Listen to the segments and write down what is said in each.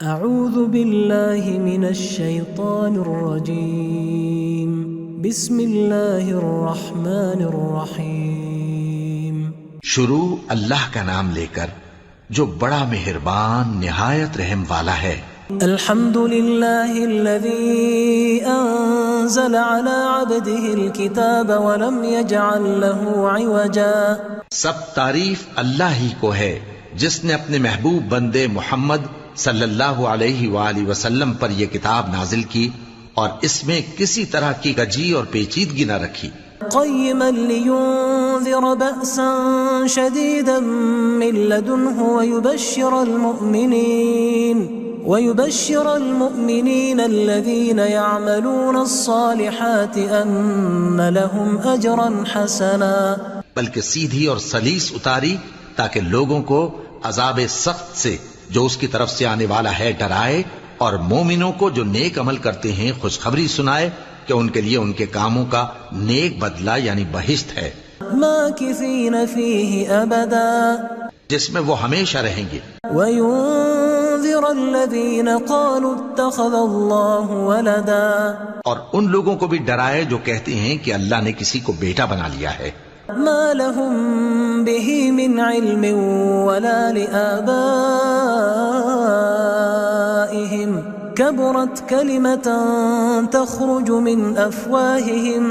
اعوذ باللہ من الشیطان الرجیم بسم اللہ الرحمن الرحیم۔ شروع اللہ کا نام لے کر جو بڑا مہربان نہایت رحم والا ہے۔ الحمد للہ الذی انزل على عبده الكتاب ولم يجعل له عوجا۔ سب تعریف اللہ ہی کو ہے جس نے اپنے محبوب بندے محمد صلی اللہ علیہ وآلہ وسلم پر یہ کتاب نازل کی اور اس میں کسی طرح کی کجی اور پیچیدگی نہ رکھی۔ قیما لینذر بأسا شدیدا من لدنہ ويبشر المؤمنين الذين يعملون الصالحات ان لهم اجرا حسنا۔ بلکہ سیدھی اور سلیس اتاری تاکہ لوگوں کو عذاب سخت سے جو اس کی طرف سے آنے والا ہے ڈرائے، اور مومنوں کو جو نیک عمل کرتے ہیں خوشخبری سنائے کہ ان کے لیے ان کے کاموں کا نیک بدلہ یعنی بہشت ہے، ماکثین فیہ ابدا، جس میں وہ ہمیشہ رہیں گے۔ وینذر الذین قالوا اتخذ اللہ ولدا، اور ان لوگوں کو بھی ڈرائے جو کہتے ہیں کہ اللہ نے کسی کو بیٹا بنا لیا ہے۔ ما لهم به من علم ولا لآبائهم كبرت كلمة تخرج من أفواههم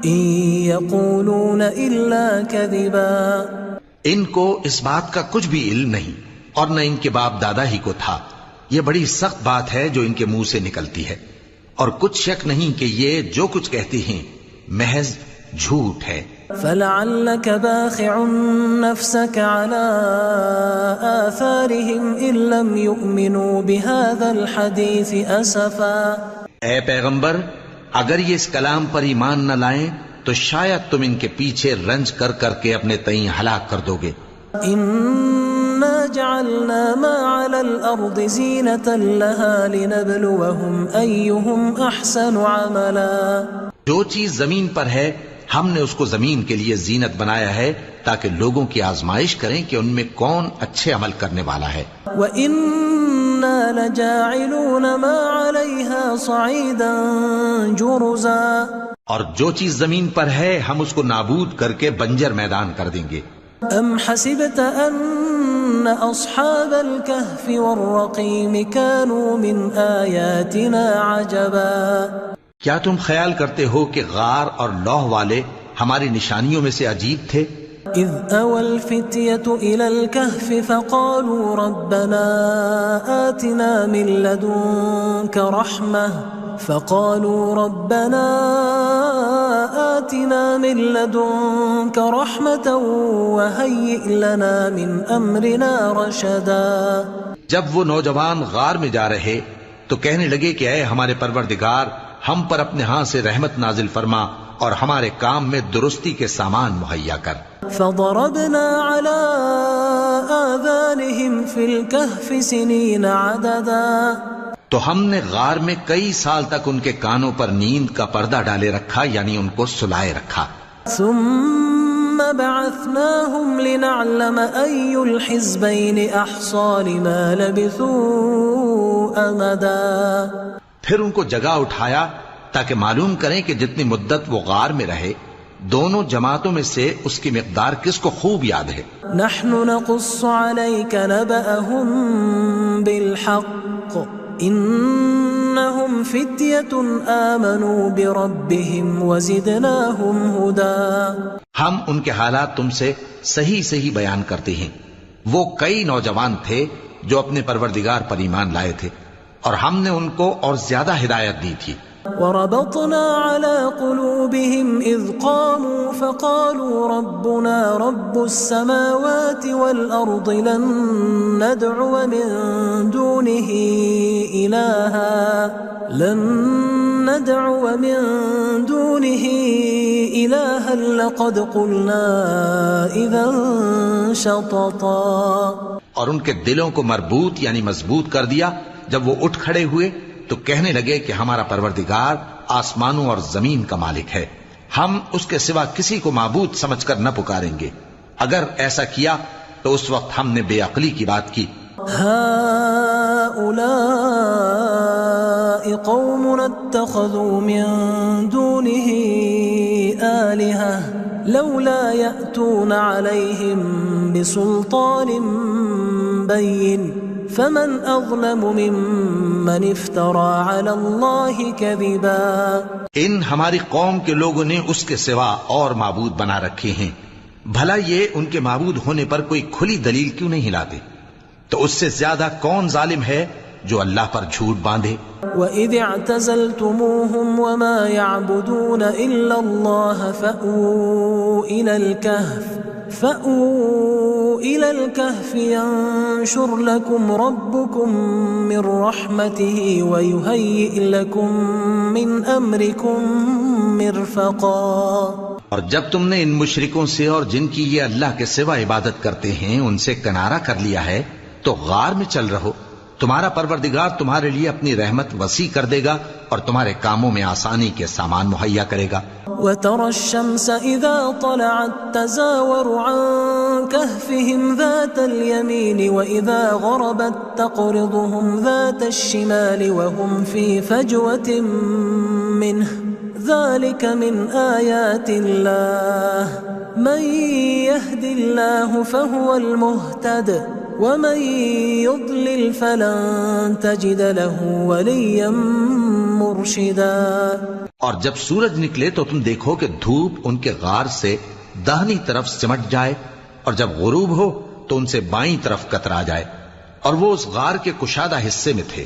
إن يقولون إلا كذبا۔ ان کو اس بات کا کچھ بھی علم نہیں اور نہ ان کے باپ دادا ہی کو تھا۔ یہ بڑی سخت بات ہے جو ان کے منہ سے نکلتی ہے، اور کچھ شک نہیں کہ یہ جو کچھ کہتے ہیں محض جھوٹ ہے۔ فلعلك باخع نفسك على آثارهم إن لم يؤمنوا بهذا الحديث أسفا۔ اے پیغمبر، اگر یہ اس کلام پر ایمان نہ لائیں تو شاید تم ان کے پیچھے رنج کر کر کے اپنے تئیں ہلاک کر دو گے۔ إنا جعلنا ما على الأرض زينة لها لنبلوهم أيهم أحسن عملا۔ جو چیز زمین پر ہے ہم نے اس کو زمین کے لیے زینت بنایا ہے تاکہ لوگوں کی آزمائش کریں کہ ان میں کون اچھے عمل کرنے والا ہے۔ وَإِنَّا لَجَاعِلُونَ مَا عَلَيْهَا صَعِيدًا جُرُزًا، اور جو چیز زمین پر ہے ہم اس کو نابود کر کے بنجر میدان کر دیں گے۔ أَمْ حَسِبْتَ أَنَّ أَصْحَابَ الْكَهْفِ وَالرَّقِيمِ كَانُوا مِنْ آيَاتِنَا عَجَبًا۔ کیا تم خیال کرتے ہو کہ غار اور لوح والے ہماری نشانیوں میں سے عجیب تھے؟ اذ اوى الفتية الى الكهف فقالوا ربنا آتنا من لدنك رحمة وهيئ لنا من امرنا رشدا۔ جب وہ نوجوان غار میں جا رہے تو کہنے لگے کہ اے ہمارے پروردگار، ہم پر اپنے ہاں سے رحمت نازل فرما اور ہمارے کام میں درستی کے سامان مہیا کر۔ فضربنا على آذانهم في الكهف سنين عددا، تو ہم نے غار میں کئی سال تک ان کے کانوں پر نیند کا پردہ ڈالے رکھا، یعنی ان کو سلائے رکھا۔ ثم بعثناهم لنعلم أي الحزبين أحصى لما لبثوا أمدا، پھر ان کو جگہ اٹھایا تاکہ معلوم کریں کہ جتنی مدت وہ غار میں رہے دونوں جماعتوں میں سے اس کی مقدار کس کو خوب یاد ہے۔ نحن نقص عليك نبأهم بالحق إنهم فتية آمنوا بربهم وزدناهم هدى۔ ہم ان کے حالات تم سے صحیح صحیح بیان کرتے ہیں۔ وہ کئی نوجوان تھے جو اپنے پروردگار پر ایمان لائے تھے اور ہم نے ان کو اور زیادہ ہدایت دی تھی۔ وربطنا على قلوبهم إذ قاموا فقالوا ربنا رب السماوات والأرض لن ندعو من دونه إلها لقد قلنا إذا شططا۔ اور ان کے دلوں کو مربوط یعنی مضبوط کر دیا۔ جب وہ اٹھ کھڑے ہوئے تو کہنے لگے کہ ہمارا پروردگار آسمانوں اور زمین کا مالک ہے، ہم اس کے سوا کسی کو معبود سمجھ کر نہ پکاریں گے۔ اگر ایسا کیا تو اس وقت ہم نے بے عقلی کی بات کی۔ هؤلاء قوم اتخذوا من دونه آلهة لولا يأتون عليهم بسلطان بين فمن أظلم ممن افترى على الله كذبا. ان ہماری قوم کے لوگوں نے اس کے سوا اور معبود بنا رکھے ہیں، بھلا یہ ان کے معبود ہونے پر کوئی کھلی دلیل کیوں نہیں لاتے؟ تو اس سے زیادہ کون ظالم ہے جو اللہ پر جھوٹ باندھے؟ وَإِذِ اعْتَزَلْتُمُوهُمْ وَمَا يَعْبُدُونَ إِلَّا اللَّهَ فَأْوُوا إِلَى الْكَهْفِ يَنشُرْ لَكُمْ رَبُّكُمْ مِنْ رَحْمَتِهِ وَيُهَيِّئْ لَكُمْ مِنْ أَمْرِكُمْ مِرْفَقًا. اور جب تم نے ان مشرکوں سے اور جن کی یہ اللہ کے سوا عبادت کرتے ہیں ان سے کنارہ کر لیا ہے تو غار میں چل رہو، تمہارا پروردگار تمہارے لیے اپنی رحمت وسیع کر دے گا اور تمہارے کاموں میں آسانی کے سامان مہیا کرے گا. وَتَرَى الشَّمْسَ إِذَا طَلَعَتْ تَزَاوَرُ عَنْ كَهْفِهِمْ ذَاتَ الْيَمِينِ وَإِذَا غَرَبَتْ تَقْرِضُهُمْ ذَاتَ الشِّمَالِ وَهُمْ فِي فَجْوَةٍ مِّنْهُ ذَلِكَ مِنْ آيَاتِ اللَّهِ مَنْ يَهْدِ اللَّهُ فَهُوَ الْمُهْتَدِ وَمَنْ يُضْلِلْ فَلَنْ تَجِدَ لَهُ وَلِيًّا مُرْشِدًا. اور جب سورج نکلے تو تم دیکھو کہ دھوپ ان کے غار سے داہنی طرف سمٹ جائے اور جب غروب ہو تو ان سے بائیں طرف کترا جائے اور وہ اس غار کے کشادہ حصے میں تھے.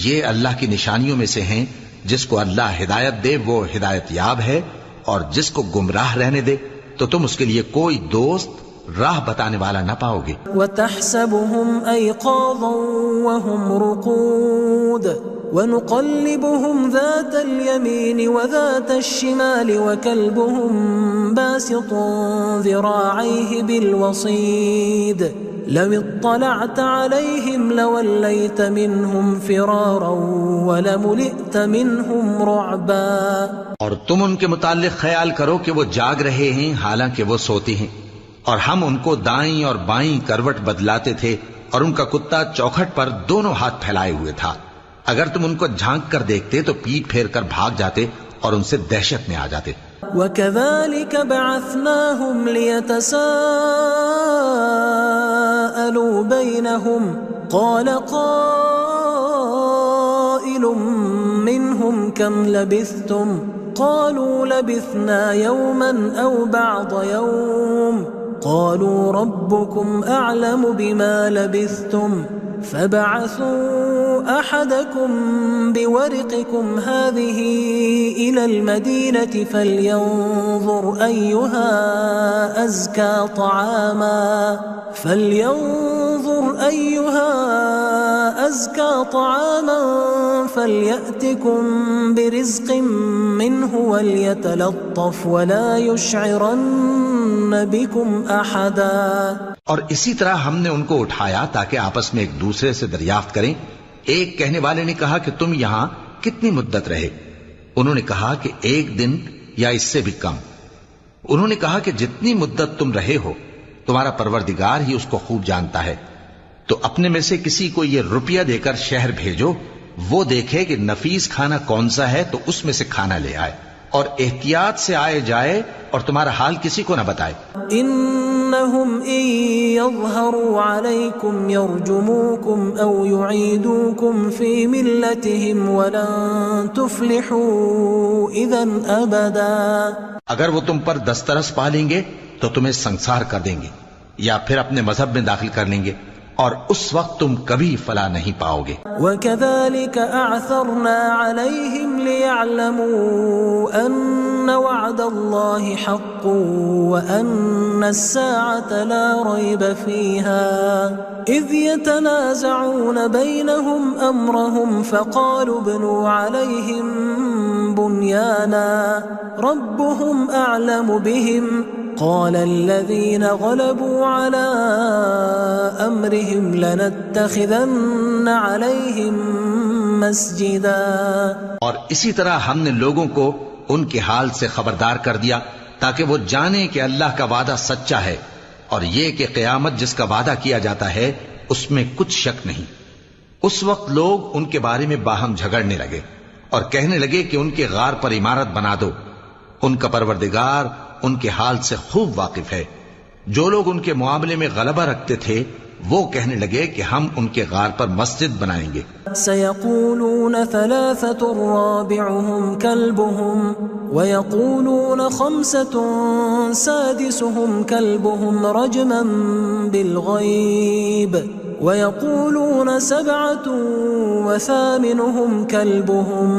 یہ اللہ کی نشانیوں میں سے ہیں، جس کو اللہ ہدایت دے وہ ہدایت یاب ہے اور جس کو گمراہ رہنے دے تو تم اس کے لیے کوئی دوست راہ بتانے والا نہ پاؤ گے. وَتَحْسَبُهُمْ أَيْقَاظًا وَهُمْ رُقُودٌ وَنُقَلِّبُهُمْ ذَاتَ الْيَمِينِ وَذَاتَ الشِّمَالِ وَكَلْبُهُمْ بَاسِطٌ ذِرَاعَيْهِ بِالْوَصِيدِ لَوِ اطَّلَعْتَ عَلَيْهِمْ لَوَلَّيْتَ مِنْهُمْ فِرَارًا وَلَمُلِئْتَ مِنْهُمْ رُعْبًا. اور تم ان کے متعلق خیال کرو کہ وہ جاگ رہے ہیں حالانکہ وہ سوتے ہیں، اور ہم ان کو دائیں اور بائیں کروٹ بدلاتے تھے اور ان کا کتا چوکھٹ پر دونوں ہاتھ پھیلائے ہوئے تھا. اگر تم ان کو جھانک کر دیکھتے تو پیٹ پھیر کر بھاگ جاتے اور ان سے دہشت میں آ جاتے. وَكَذَلِكَ بَعَثْنَاهُمْ لِيَتَسَاءَلُوا بَيْنَهُمْ قَالَ قَائِلٌ مِّنْهُمْ كَمْ لَبِثْتُمْ قَالُوا لَبِثْنَا يَوْمًا أَوْ بَعْضَ يَوْمٍ قَالُوا رَبُّكُمْ أَعْلَمُ بِمَا لَبِثْتُمْ فَبَعَثُوا أَحَدَكُمْ بِوَرِقِكُمْ هَذِهِ إِلَى الْمَدِينَةِ فَلْيَنظُرْ أَيُّهَا أَزْكَى طَعَامًا فَلْيَأْتِكُمْ بِرِزْقٍ مِّنْهُ وَلْيَتَلَطَّفْ وَلَا يُشْعِرَنَّ بِكُمْ أَحَدًا. اور اسی طرح ہم نے ان کو اٹھایا تاکہ آپس میں ایک دوسرے سے دریافت کریں. ایک کہنے والے نے کہا کہ تم یہاں کتنی مدت رہے؟ انہوں نے کہا کہ 1 دن یا اس سے بھی کم. انہوں نے کہا کہ جتنی مدت تم رہے ہو تمہارا پروردگار ہی اس کو خوب جانتا ہے. تو اپنے میں سے کسی کو یہ روپیہ دے کر شہر بھیجو، وہ دیکھے کہ نفیس کھانا کون سا ہے تو اس میں سے کھانا لے آئے اور احتیاط سے آئے جائے اور تمہارا حال کسی کو نہ بتائے. إنهم إن يظهروا عليكم يرجموكم أو يعيدوكم في ملتهم ولن تفلحوا إذا أبدا. اگر وہ تم پر دسترس پا لیں گے تو تمہیں سنسار کر دیں گے یا پھر اپنے مذہب میں داخل کر لیں گے اور اس وقت تم کبھی فلاح نہیں پاؤ گے. وَكَذَلِكَ أَعْثَرْنَا عَلَيْهِمْ لِيَعْلَمُوا أَنَّ وَعْدَ اللَّهِ حَقٌّ وَأَنَّ السَّاعَةَ لَا رَيْبَ فِيهَا إِذْ يَتَنَازَعُونَ بَيْنَهُمْ أَمْرَهُمْ فَقَالُوا ابْنُوا عَلَيْهِمْ بُنْيَانًا رَبُّهُمْ أَعْلَمُ بِهِمْ قال الذين غلبوا على أمرهم لنتخذن عليهم مسجدا. اور اسی طرح ہم نے لوگوں کو ان کے حال سے خبردار کر دیا تاکہ وہ جانیں کہ اللہ کا وعدہ سچا ہے اور یہ کہ قیامت جس کا وعدہ کیا جاتا ہے اس میں کچھ شک نہیں. اس وقت لوگ ان کے بارے میں باہم جھگڑنے لگے اور کہنے لگے کہ ان کے غار پر عمارت بنا دو. ان کا پروردگار ان کے حال سے خوب واقف ہے. جو لوگ ان کے معاملے میں غلبہ رکھتے تھے وہ کہنے لگے کہ ہم ان کے غار پر مسجد بنائیں گے. سيقولون ثلاثة رابعهم كلبهم ويقولون 5 سادسهم كلبهم رجما بالغيب ويقولون 7 وثامنهم كلبهم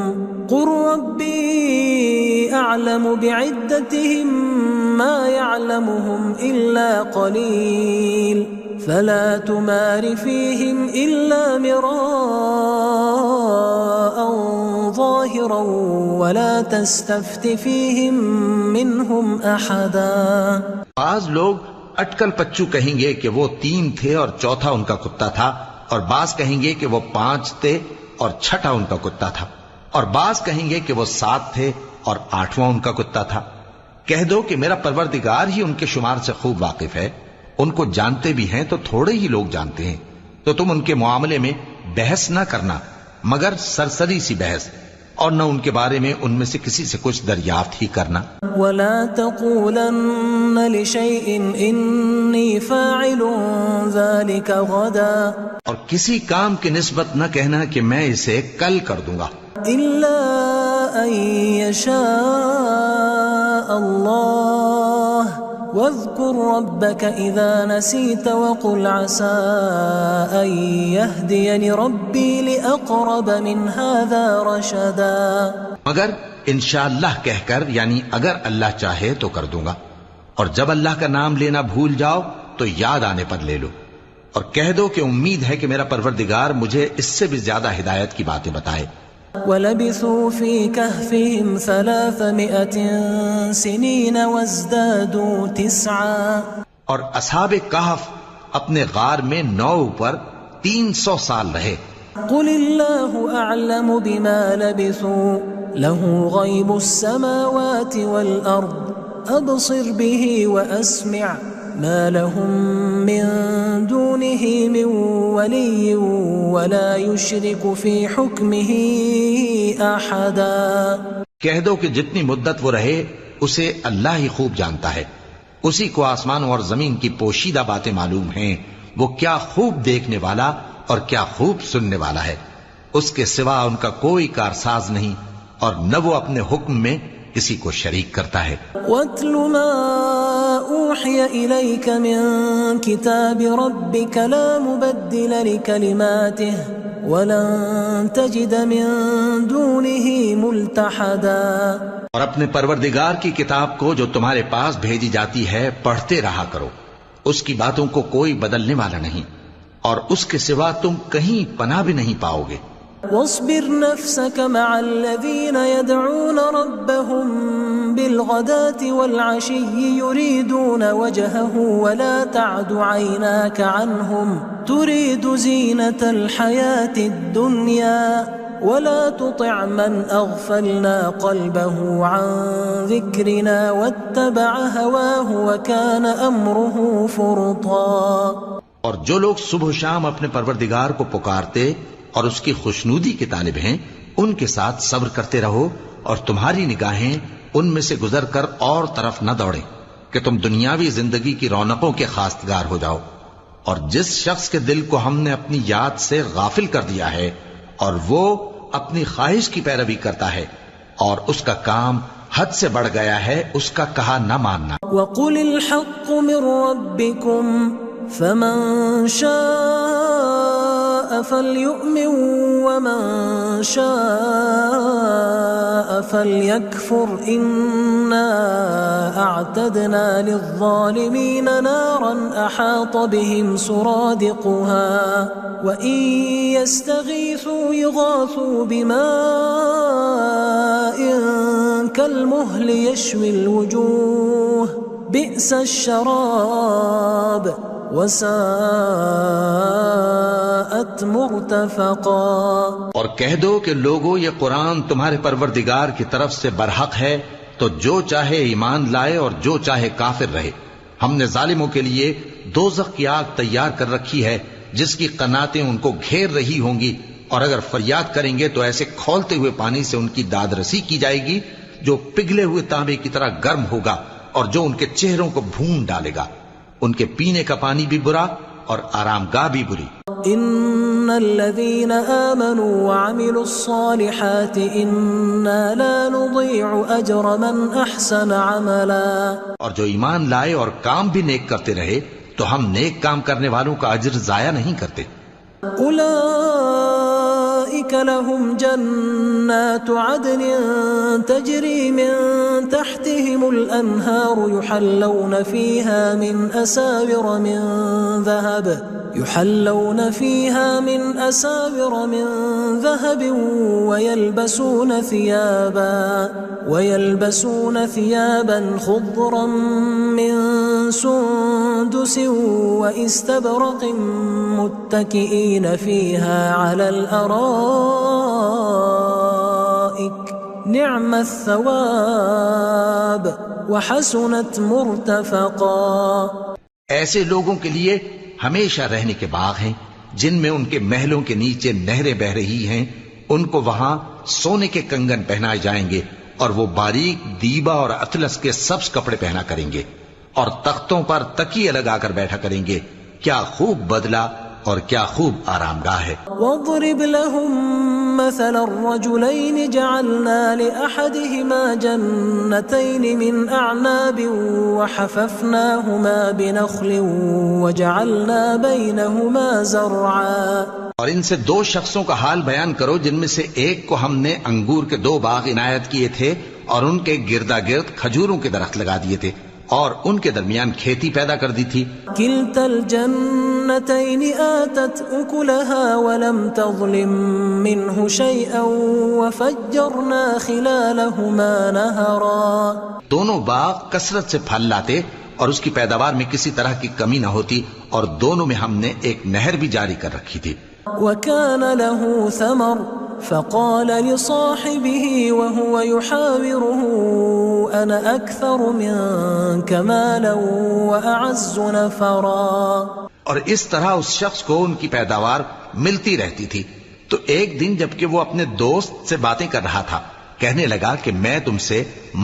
قل ربي أعلم بعدتهم ما يعلمهم إلا قليل فلا تمار فيهم إلا مراء ظاهرا ولا تستفت فيهم منهم أحدا. بعض لوگ اٹکل پچو کہیں گے کہ وہ 3 تھے اور چوتھا ان کا کتا تھا، اور بعض کہیں گے کہ وہ 5 تھے اور چھٹا ان کا کتا تھا، اور بعض کہیں گے کہ وہ 7 تھے اور 8واں ان کا کتا تھا. کہہ دو کہ میرا پروردگار ہی ان کے شمار سے خوب واقف ہے. ان کو جانتے بھی ہیں تو تھوڑے ہی لوگ جانتے ہیں. تو تم ان کے معاملے میں بحث نہ کرنا مگر سرسری سی بحث، اور نہ ان کے بارے میں ان میں سے کسی سے کچھ دریافت ہی کرنا. ولا تقولن لشيء إني فاعل ذلك غدا، اور کسی کام کی نسبت نہ کہنا کہ میں اسے کل کر دوں گا، إلا أن يشاء الله واذكر ربك إذا نسيت وقل عسى أن يهديني ربي لأقرب من هذا رشدا. مگر انشاءاللہ کہہ کر، یعنی اگر اللہ چاہے تو کر دوں گا، اور جب اللہ کا نام لینا بھول جاؤ تو یاد آنے پر لے لو، اور کہہ دو کہ امید ہے کہ میرا پروردگار مجھے اس سے بھی زیادہ ہدایت کی باتیں بتائے. وَلَبِثُوا فِي كَهْفِهِمْ 300 سِنِينَ وَازْدَادُوا 9. اور اصحاب کہف اپنے غار میں 9 پر 300 سال رہے. قُلِ اللَّهُ أَعْلَمُ بِمَا لَبِثُوا لَهُ غَيْبُ السَّمَاوَاتِ وَالْأَرْضِ أَبْصِرْ بِهِ وَأَسْمِعْ ما لهم من دونه من ولي ولا يشرك في حكمه أحدا. کہہ دو کہ جتنی مدت وہ رہے اسے اللہ ہی خوب جانتا ہے. اسی کو آسمانوں اور زمین کی پوشیدہ باتیں معلوم ہیں. وہ کیا خوب دیکھنے والا اور کیا خوب سننے والا ہے. اس کے سوا ان کا کوئی کارساز نہیں، اور نہ وہ اپنے حکم میں کسی کو شریک کرتا ہے. وَاتْلُ مَا أُوحِيَ إِلَيْكَ مِن كِتَابِ رَبِّكَ لَا مُبَدِّلَ لِكَلِمَاتِهِ وَلَن تَجِدَ مِن دُونِهِ مُلْتَحَدًا. اور اپنے پروردگار کی کتاب کو جو تمہارے پاس بھیجی جاتی ہے پڑھتے رہا کرو. اس کی باتوں کو کوئی بدلنے والا نہیں، اور اس کے سوا تم کہیں پناہ بھی نہیں پاؤ گے. واصبر نفسك مع الذين يدعون ربهم بالغداة والعشي يريدون وجهه ولا تعد عيناك عنهم تريد زينة الحياة الدنيا ولا تطع من أغفلنا قلبه عن ذكرنا واتبع هواه وكان أمره فرطا. اور جو لوگ صبح و شام اپنے پروردگار کو پکارتے اور اس کی خوشنودی کے طالب ہیں ان کے ساتھ صبر کرتے رہو، اور تمہاری نگاہیں ان میں سے گزر کر اور طرف نہ دوڑیں کہ تم دنیاوی زندگی کی رونقوں کے خواستگار ہو جاؤ. اور جس شخص کے دل کو ہم نے اپنی یاد سے غافل کر دیا ہے اور وہ اپنی خواہش کی پیروی کرتا ہے اور اس کا کام حد سے بڑھ گیا ہے، اس کا کہا نہ ماننا. وَقُلِ الْحَقُّ مِن رَّبِّكُمْ فَمَن شَاءَ فَلْيُؤْمِن وَمَن شَاءَ فَلْيَكْفُرْ إِنَّا أَعْتَدْنَا لِلظَّالِمِينَ نَارًا أَحَاطَ بِهِمْ سُرَادِقُهَا وَإِن يَسْتَغِيثُوا يُغَاثُوا بِمَاءٍ كَالْمُهْلِ يَشْوِي الْوُجُوهَ بِئْسَ الشَّرَابُ وَسَاءَتْ مُرْتَفَقًا. اور کہہ دو کہ لوگو یہ قرآن تمہارے پروردگار کی طرف سے برحق ہے، تو جو چاہے ایمان لائے اور جو چاہے کافر رہے. ہم نے ظالموں کے لیے دوزخ کی آگ تیار کر رکھی ہے جس کی قناتیں ان کو گھیر رہی ہوں گی، اور اگر فریاد کریں گے تو ایسے کھولتے ہوئے پانی سے ان کی داد رسی کی جائے گی جو پگھلے ہوئے تانبے کی طرح گرم ہوگا اور جو ان کے چہروں کو بھون ڈالے گا۔ ان کے پینے کا پانی بھی برا اور آرام گاہ بھی بری۔ ان الذين آمنوا وعملوا الصالحات انا لا نضيع اجر من احسن عملا، اور جو ایمان لائے اور کام بھی نیک کرتے رہے تو ہم نیک کام کرنے والوں کا اجر ضائع نہیں کرتے۔ اولئك لهم جنات عدن تجري من تحتهم الانهار يحلون فيها من اساور من ذهب ويلبسون ثيابا خضرا من سندس واستبرق متكئين فيها على الارائك نعم الثواب وحسنت مرتفقا۔ ایسے لوگوں کے لیے ہمیشہ رہنے کے باغ ہیں جن میں ان کے محلوں کے نیچے نہریں بہ رہی ہیں، ان کو وہاں سونے کے کنگن پہنائے جائیں گے اور وہ باریک دیبا اور اطلس کے سبز کپڑے پہنا کریں گے اور تختوں پر تکیے لگا کر بیٹھا کریں گے۔ کیا خوب بدلہ اور کیا خوب آرام گاہ ہے۔ واضرب لهم مثل الرجلين جعلنا لأحدهما جنتين من أعناب وحففناهما بنخل وجعلنا بينهما زرعا۔ اور ان سے دو شخصوں کا حال بیان کرو جن میں سے ایک کو ہم نے انگور کے 2 باغ عنایت کیے تھے اور ان کے گردا گرد کھجوروں کے درخت لگا دیے تھے اور ان کے درمیان کھیتی پیدا کر دی تھی۔ كلتا الجنتين آتت أكلها ولم تظلم منه شيئا وفجرنا خلالهما نهرا۔ دونوں باغ کثرت سے پھل لاتے اور اس کی پیداوار میں کسی طرح کی کمی نہ ہوتی، اور دونوں میں ہم نے ایک نہر بھی جاری کر رکھی تھی۔ وكان له ثمر فقال لصاحبه وهو يحاوره أنا أكثر منك مالا وأعز نفرا۔ اور اس طرح اس شخص کو ان کی پیداوار ملتی رہتی تھی، تو ایک دن جبکہ وہ اپنے دوست سے باتیں کر رہا تھا کہنے لگا کہ میں تم سے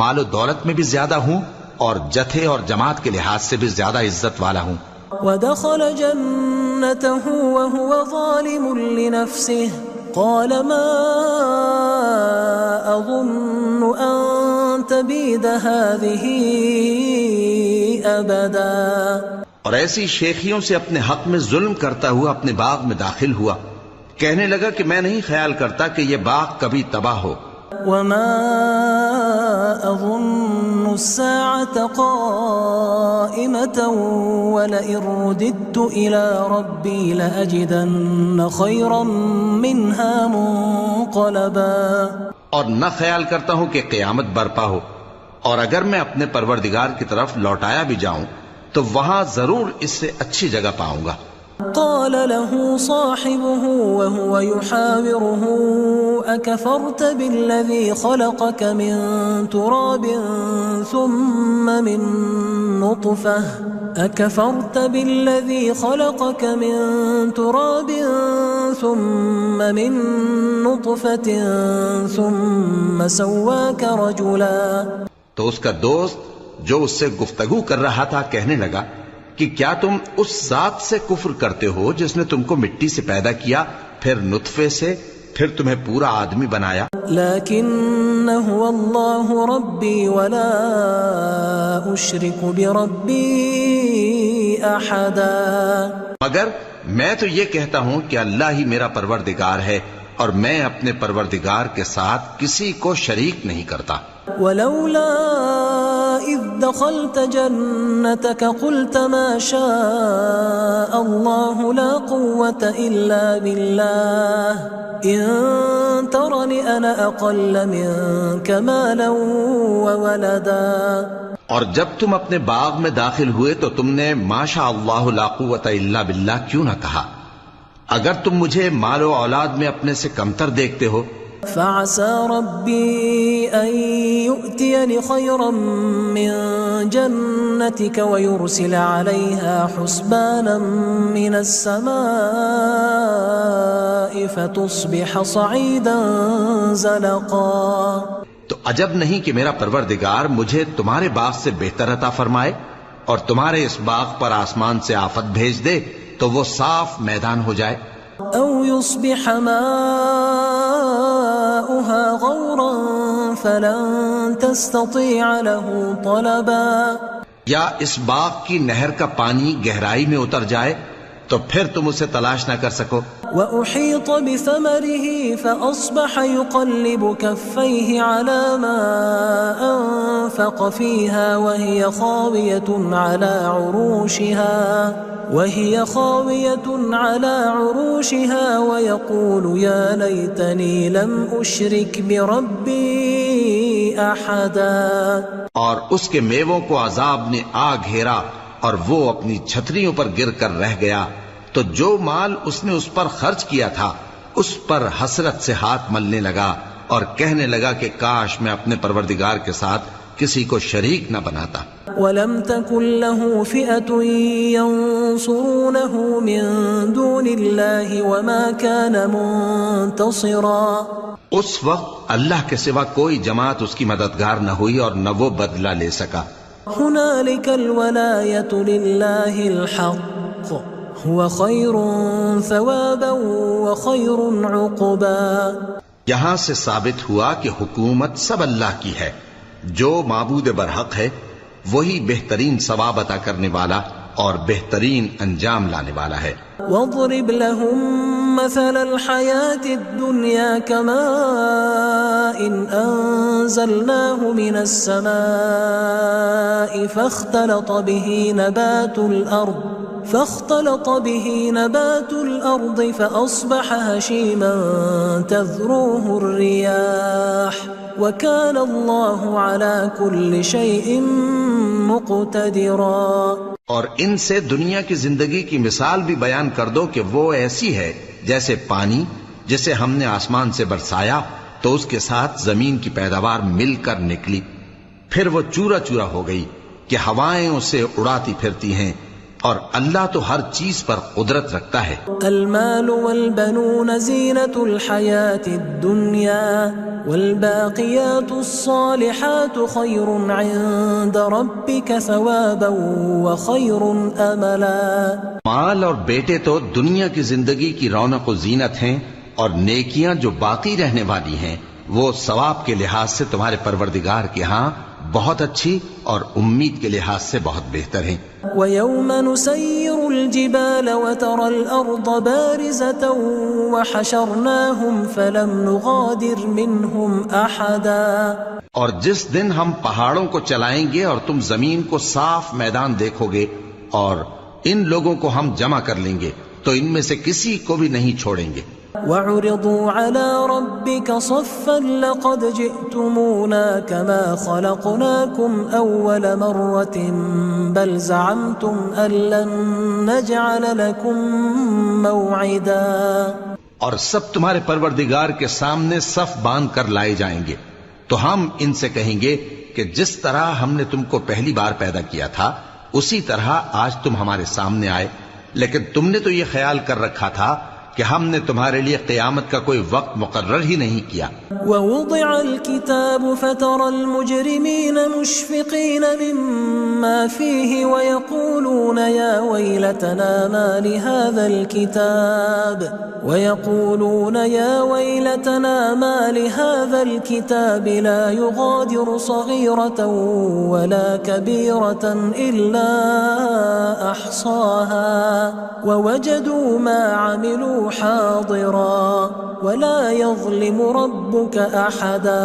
مال و دولت میں بھی زیادہ ہوں اور جتھے اور جماعت کے لحاظ سے بھی زیادہ عزت والا ہوں۔ ودخل جنته وهو ظالم لنفسه قال ما أظن أن تبيد هذه أبدا۔ اور ایسی شیخیوں سے اپنے حق میں ظلم کرتا ہوا اپنے باغ میں داخل ہوا، کہنے لگا کہ میں نہیں خیال کرتا کہ یہ باغ کبھی تباہ ہو۔ وما أظن الساعة قائمة ولئن رددت إلى ربي لأجدن خيرا منها منقلبا۔ اور نہ خیال کرتا ہوں کہ قیامت برپا ہو، اور اگر میں اپنے پروردگار کی طرف لوٹایا بھی جاؤں تو وہاں ضرور اس سے اچھی جگہ پاؤں گا۔ قال له صاحبه وهو يحاوره أكفرت بالذي خلقك من تراب ثم من نطفة ثم سواك رجلا۔ تو اس کا دوست جو اس سے گفتگو کر رہا تھا کہنے لگا کہ کیا تم اس ذات سے کفر کرتے ہو جس نے تم کو مٹی سے پیدا کیا، پھر نطفے سے، پھر تمہیں پورا آدمی بنایا؟ لیکن هو اللہ ربی ولا اشرک بربی احدا۔ مگر میں تو یہ کہتا ہوں کہ اللہ ہی میرا پروردگار ہے اور میں اپنے پروردگار کے ساتھ کسی کو شریک نہیں کرتا۔ ولولا اذ دخلت جنتك قلت ما شاء الله لا قوة الا بالله ان ترني انا اقل منك مالا وولدا۔ اور جب تم اپنے باغ میں داخل ہوئے تو تم نے ما شاء اللہ لا قوت الا باللہ کیوں نہ کہا؟ اگر تم مجھے مال و اولاد میں اپنے سے کمتر دیکھتے ہو فعسى ربي أن يؤتيني خيرا من جنتك ويرسل عليها حسبانا من السماء فتصبح صعيدا زلقا. تو عجب نہیں کہ میرا پروردگار مجھے تمہارے باغ سے بہتر عطا فرمائے اور تمہارے اس باغ پر آسمان سے آفت بھیج دے تو وہ صاف میدان ہو جائے. أو يصبح ماؤها غورا فلن تستطيع له طلبا. یا اس باغ کی نہر کا پانی گہرائی میں اتر جائے تو پھر تم اسے تلاش نہ کر سکو. وأحيط بثمره فأصبح يقلب كفيه على ما أنفق فيها وهي خاوية على عروشها ويقول يا ليتني لم أشرك بربي أحدا. اور اس کے میووں کو عذاب نے آ گھیرا اور وہ اپنی چھتریوں پر گر کر رہ گیا تو جو مال اس نے اس پر خرچ کیا تھا اس پر حسرت سے ہاتھ ملنے لگا اور کہنے لگا کہ کاش میں اپنے پروردگار کے ساتھ کسی کو شریک نہ بناتا. وَلَمْ تَكُنْ لَهُ فِئَةٌ يَنْصُرُونَهُ مِنْ دُونِ اللَّهِ وَمَا كَانَ مُنْتَصِرًا. اس وقت اللہ کے سوا کوئی جماعت اس کی مددگار نہ ہوئی اور نہ وہ بدلہ لے سکا. هُنَالِكَ الْوَلَایَةُ لِلَّهِ الْحَقِّ هُوَ خَيْرٌ ثَوَابًا وَخَيْرٌ عُقْبًا. یہاں سے ثابت ہوا کہ حکومت سب اللہ کی ہے. جو معبود برحق ہے وہی بہترین ثواب عطا کرنے والا اور بہترین انجام لانے والا ہے. وَاضْرِبْ لَهُمْ مَثَلَ الْحَيَاةِ الدُّنْيَا كَمَاءٍ أَنزَلْنَاهُ مِنَ السَّمَاءِ فاختلط به نبات الأرض فأصبح هشيما تذروه الرياح وكان الله على كل شيء مقتدرا. اور ان سے دنیا کی زندگی کی مثال بھی بیان کر دو کہ وہ ایسی ہے جیسے پانی جسے ہم نے آسمان سے برسایا تو اس کے ساتھ زمین کی پیداوار مل کر نکلی پھر وہ چورا چورا ہو گئی کہ ہوائیں اسے اڑاتی پھرتی ہیں اور اللہ تو ہر چیز پر قدرت رکھتا ہے. المال والبنون زینة الحیاة الدنیا والباقیات الصالحات خیر عند ربک ثوابا وخیر املا. مال اور بیٹے تو دنیا کی زندگی کی رونق و زینت ہیں اور نیکیاں جو باقی رہنے والی ہیں وہ ثواب کے لحاظ سے تمہارے پروردگار کے ہاں بہت اچھی اور امید کے لحاظ سے بہت بہتر ہیں. وَيَوْمَ نُسَيِّرُ الْجِبَالَ وَتَرَى الْأَرْضَ بَارِزَةً وَحَشَرْنَاهُمْ فَلَمْ نُغَادِرْ مِنْهُمْ أَحَدًا. اور جس دن ہم پہاڑوں کو چلائیں گے اور تم زمین کو صاف میدان دیکھو گے اور ان لوگوں کو ہم جمع کر لیں گے تو ان میں سے کسی کو بھی نہیں چھوڑیں گے. وَعُرِضُوا عَلَى رَبِّكَ صَفًّا لَقَدْ جِئْتُمُونَا كَمَا خَلَقْنَاكُمْ أَوَّلَ مَرَّةٍ بَلْ زَعَمْتُمْ أَن لَّن نَّجْعَلَ لَكُم مَّوْعِدًا. اور سب تمہارے پروردگار کے سامنے صف باندھ کر لائے جائیں گے تو ہم ان سے کہیں گے کہ جس طرح ہم نے تم کو پہلی بار پیدا کیا تھا اسی طرح آج تم ہمارے سامنے آئے لیکن تم نے تو یہ خیال کر رکھا تھا کہ ہم نے تمہارے لیے قیامت کا کوئی وقت مقرر ہی نہیں کیا. وَوُضِعَ الْكِتَابُ فَتَرَى الْمُجْرِمِينَ مُشْفِقِينَ مِمَّا فِيهِ وَيَقُولُونَ يَا وَيْلَتَنَا مَا لِهَذَا الْكِتَابِ لَا يُغَادِرُ صَغِيرَةً وَلَا كَبِيرَةً إِلَّا أَحْصَاهَا وَوَجَدُوا مَا عَمِلُوا حاضرا ولا يظلم ربك احدا.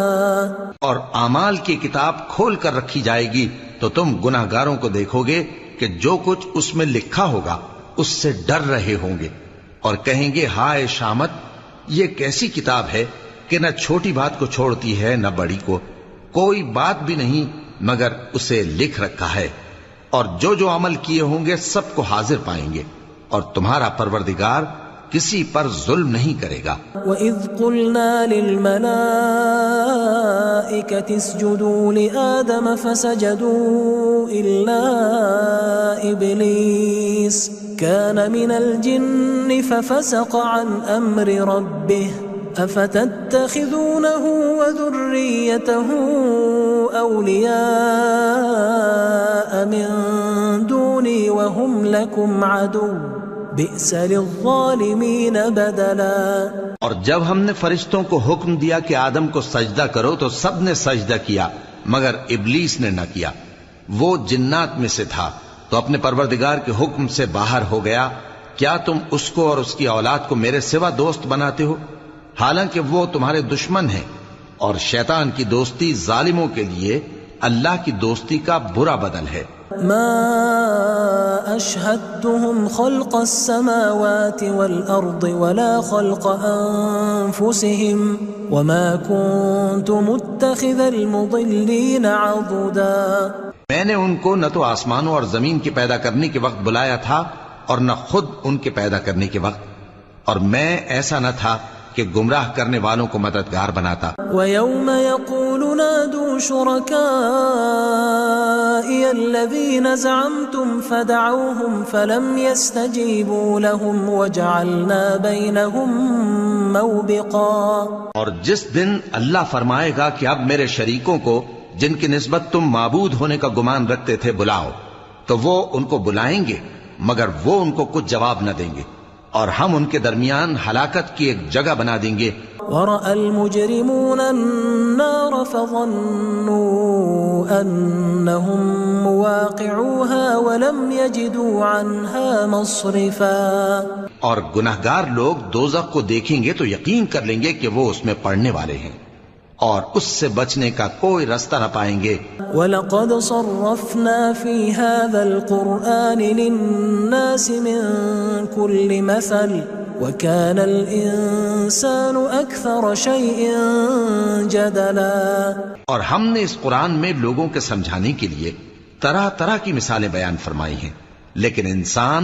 اور اعمال کی کتاب کھول کر رکھی جائے گی تو تم گناہگاروں کو دیکھو گے کہ جو کچھ اس میں لکھا ہوگا اس سے ڈر رہے ہوں گے اور کہیں گے ہائے شامت یہ کیسی کتاب ہے کہ نہ چھوٹی بات کو چھوڑتی ہے نہ بڑی کو کوئی بات بھی نہیں مگر اسے لکھ رکھا ہے اور جو جو عمل کیے ہوں گے سب کو حاضر پائیں گے اور تمہارا پروردگار کسی پر ظلم نہیں کرے گا۔ وَإِذْ قُلْنَا لِلْمَلَائِكَةِ اسْجُدُوا لِآدَمَ فَسَجَدُوا إِلَّا إِبْلِيسَ كَانَ مِنَ الْجِنِّ فَفَسَقَ عَنْ أَمْرِ رَبِّهِ أَفَتَتَّخِذُونَهُ وَذُرِّيَّتَهُ أَوْلِيَاءَ مِن دُونِي وَهُمْ لَكُمْ عَدُوٌّ بئس للظالمین بدلا۔ اور جب ہم نے فرشتوں کو حکم دیا کہ آدم کو سجدہ کرو تو سب نے سجدہ کیا مگر ابلیس نے نہ کیا، وہ جنات میں سے تھا تو اپنے پروردگار کے حکم سے باہر ہو گیا۔ کیا تم اس کو اور اس کی اولاد کو میرے سوا دوست بناتے ہو، حالانکہ وہ تمہارے دشمن ہیں، اور شیطان کی دوستی ظالموں کے لیے اللہ کی دوستی کا برا بدل ہے۔ ما أشهدتهم خلق السماوات والأرض ولا خلق أنفسهم وما كنت متخذ المضلين عضدا۔ میں نے ان کو نہ تو آسمانوں اور زمین کے پیدا کرنے کے وقت بلایا تھا اور نہ خود ان کے پیدا کرنے کے وقت، اور میں ایسا نہ تھا کہ گمراہ کرنے والوں کو مددگار بناتا۔ وَيَوْمَ يَقُولُ نَادُوا شُرَكَائِيَ الَّذِينَ زَعَمْتُمْ فَدَعَوْهُمْ فَلَمْ يَسْتَجِيبُوا لَهُمْ وَجَعَلْنَا بَيْنَهُمْ مَوْبِقًا۔ اور جس دن اللہ فرمائے گا کہ اب میرے شریکوں کو جن کی نسبت تم معبود ہونے کا گمان رکھتے تھے بلاؤ، تو وہ ان کو بلائیں گے مگر وہ ان کو کچھ جواب نہ دیں گے، اور ہم ان کے درمیان ہلاکت کی ایک جگہ بنا دیں گے۔ وَرَأَى الْمُجْرِمُونَ النَّارَ فَظَنُّوا أَنَّهُمْ مُوَاقِعُوهَا وَلَمْ يَجِدُوا عَنْهَا مَصْرِفًا۔ اور گناہگار لوگ دوزخ کو دیکھیں گے تو یقین کر لیں گے کہ وہ اس میں پڑنے والے ہیں اور اس سے بچنے کا کوئی راستہ نہ پائیں گے۔ وَلَقَدْ صَرَّفْنَا فِي هَذَا الْقُرْآنِ لِلنَّاسِ مِنْ كُلِّ مَثَلٍ وَكَانَ الْإِنسَانُ أَكْثَرَ شَيْءٍ جَدَلًا۔ اور ہم نے اس قرآن میں لوگوں کے سمجھانے کے لیے طرح طرح کی مثالیں بیان فرمائی ہیں، لیکن انسان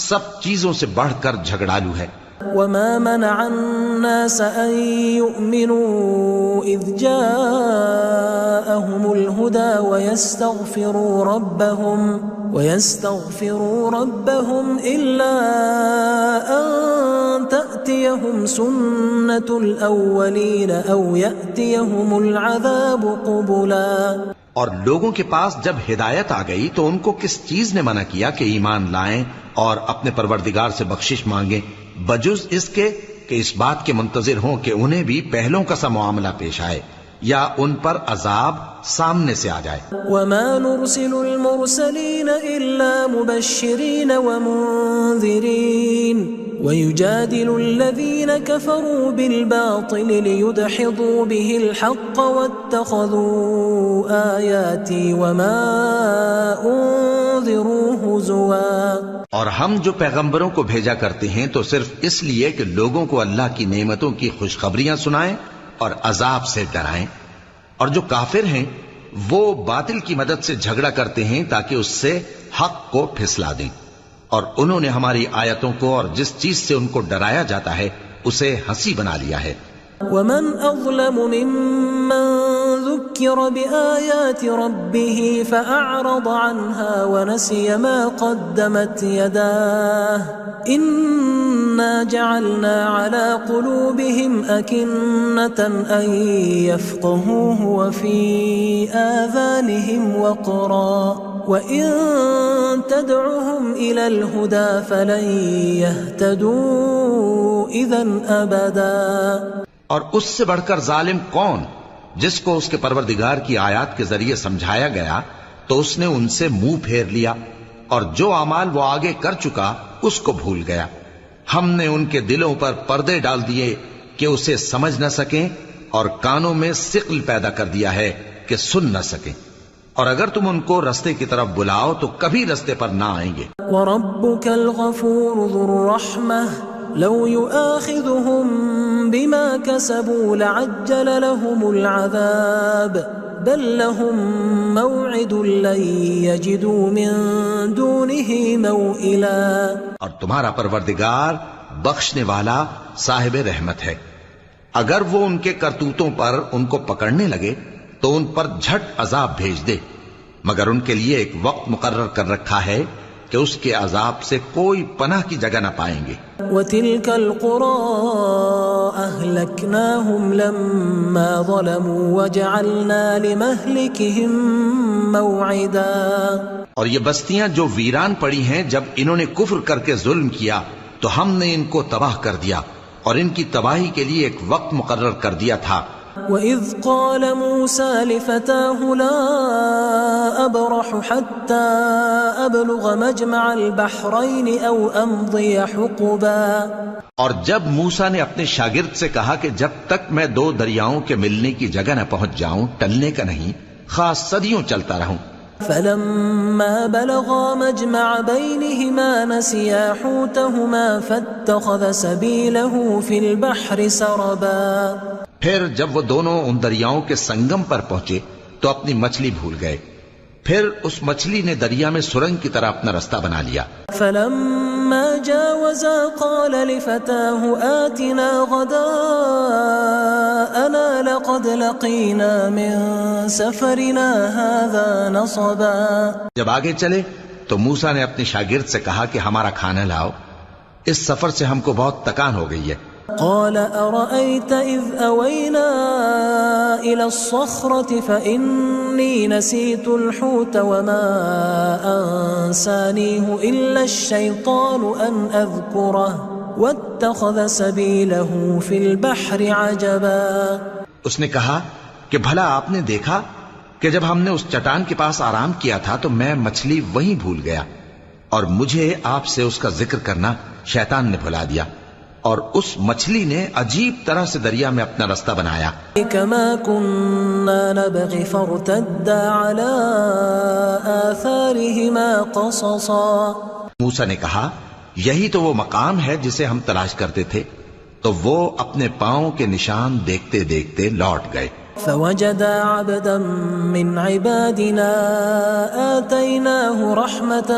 سب چیزوں سے بڑھ کر جھگڑالو ہے۔ وَمَا مَنَعَ النَّاسَ أَن يُؤْمِنُوا إِذْ جَاءَهُمُ الْهُدَى وَيَسْتَغْفِرُوا رَبَّهُمْ إِلَّا أَن تَأْتِيَهُمْ سُنَّةُ الْأَوَّلِينَ أَوْ يَأْتِيَهُمُ الْعَذَابُ قُبُلًا۔ اور لوگوں کے پاس جب ہدایت آ گئی تو ان کو کس چیز نے منع کیا کہ ایمان لائیں اور اپنے پروردگار سے بخشش مانگیں، بجز اس کے کہ اس بات کے منتظر ہوں کہ انہیں بھی پہلوں کا سا معاملہ پیش آئے یا ان پر عذاب سامنے سے آ جائے۔ وَمَا نُرْسِلُ الْمُرْسَلِينَ إِلَّا مُبَشِّرِينَ وَمُنذِرِينَ وَيُجَادِلُ الَّذِينَ كَفَرُوا بِالْبَاطِلِ لِيُدْحِضُوا بِهِ الْحَقَّ وَاتَّخَذُوا آيَاتِي وَمَا أُنذِرُوا هُزُوًا۔ اور ہم جو پیغمبروں کو بھیجا کرتے ہیں تو صرف اس لیے کہ لوگوں کو اللہ کی نعمتوں کی خوشخبریاں سنائیں اور عذاب سے ڈرائیں، اور جو کافر ہیں وہ باطل کی مدد سے جھگڑا کرتے ہیں تاکہ اس سے حق کو پھسلا دیں، اور انہوں نے ہماری آیتوں کو اور جس چیز سے ان کو ڈرایا جاتا ہے اسے ہنسی بنا لیا ہے۔ وَمَنْ أَظْلَمُ مِمَّنْ ذُكِّرَ بِآيَاتِ رَبِّهِ فَأَعْرَضَ عَنْهَا وَنَسِيَ مَا قَدَّمَتْ يَدَاهُ إِنَّا جَعَلْنَا عَلَى قُلُوبِهِمْ أَكِنَّةً أَن يَفْقَهُوهُ وَفِي آذَانِهِمْ وَقْرًا وَإِن تَدْعُهُمْ إِلَى الْهُدَى فَلَن يَهْتَدُوا إِذًا أَبَدًا۔ اور اس سے بڑھ کر ظالم کون جس کو اس کے پروردگار کی آیات کے ذریعے سمجھایا گیا تو اس نے ان سے منہ پھیر لیا، اور جو اعمال وہ آگے کر چکا اس کو بھول گیا۔ ہم نے ان کے دلوں پر پردے ڈال دیے کہ اسے سمجھ نہ سکیں، اور کانوں میں ثقل پیدا کر دیا ہے کہ سن نہ سکیں، اور اگر تم ان کو رستے کی طرف بلاؤ تو کبھی رستے پر نہ آئیں گے۔ وَرَبُّكَ الْغَفُورُ ذُو الرَّحْمَةِ لَوْ يُؤَاخِذُهُم بِمَا كَسَبُوا لَعَجَّلَ لَهُمُ الْعَذَابَ بَل لَّهُم مَّوْعِدٌ لَّن يَجِدُوا مِن دُونِهِ مَوْئِلًا۔ اور تمہارا پروردگار بخشنے والا صاحب رحمت ہے۔ اگر وہ ان کے کرتوتوں پر ان کو پکڑنے لگے تو ان پر جھٹ عذاب بھیج دے، مگر ان کے لیے ایک وقت مقرر کر رکھا ہے کہ اس کے عذاب سے کوئی پناہ کی جگہ نہ پائیں گے۔ وَتِلْكَ الْقُرَىٰ أَهْلَكْنَاهُمْ لَمَّا ظَلَمُوا وَجَعَلْنَا لِمَهْلِكِهِمْ مَوْعِدًا، اور یہ بستیاں جو ویران پڑی ہیں جب انہوں نے کفر کر کے ظلم کیا تو ہم نے ان کو تباہ کر دیا اور ان کی تباہی کے لیے ایک وقت مقرر کر دیا تھا۔ وَإِذْ قَالَ مُوسَىٰ لِفَتَاهُ لَا أَبْرَحُ حَتَّىٰ أَبْلُغَ مَجْمَعَ الْبَحْرَيْنِ أَوْ أَمْضِيَ حُقُبًا، اور جب موسیٰ نے اپنے شاگرد سے کہا کہ جب تک میں دو دریاؤں کے ملنے کی جگہ نہ پہنچ جاؤں ٹلنے کا نہیں، خاص صدیوں چلتا رہوں۔ فَلَمَّا بَلَغَا مَجْمَعَ بَيْنِهِمَا نَسِيَا حُوتَهُمَا فَاتَّخَذَ سَبِيلَهُ فِي الْبَحْرِ سَرَبًا، پھر جب وہ دونوں ان دریاؤں کے سنگم پر پہنچے تو اپنی مچھلی بھول گئے، پھر اس مچھلی نے دریا میں سرنگ کی طرح اپنا رستہ بنا لیا۔ فَلَمَّا جَاوَزَا قَالَ لِفَتَاهُ آتِنَا غَدَاءَنَا لَقَدْ لَقِينَا مِن سَفَرِنَا هَٰذَا نَصَبًا، جب آگے چلے تو موسیٰ نے اپنے شاگرد سے کہا کہ ہمارا کھانا لاؤ، اس سفر سے ہم کو بہت تکان ہو گئی ہے۔ قال أرأيت إذ أوينا إلى الصخرة فإني نسيت الحوت وما أنسانيه إلا الشيطان أن أذكره واتخذ سبيله في البحر عجبا، اس نے کہا کہ بھلا آپ نے دیکھا کہ جب ہم نے اس چٹان کے پاس آرام کیا تھا تو میں مچھلی وہیں بھول گیا اور مجھے آپ سے اس کا ذکر کرنا شیطان نے بھلا دیا، اور اس مچھلی نے عجیب طرح سے دریا میں اپنا رستہ بنایا۔ كما كنا نبغي فارتدا على آثارهما قصصا، موسیٰ نے کہا یہی تو وہ مقام ہے جسے ہم تلاش کرتے تھے، تو وہ اپنے پاؤں کے نشان دیکھتے دیکھتے لوٹ گئے۔ فوجدا عبدا من عبادنا آتيناه رحمة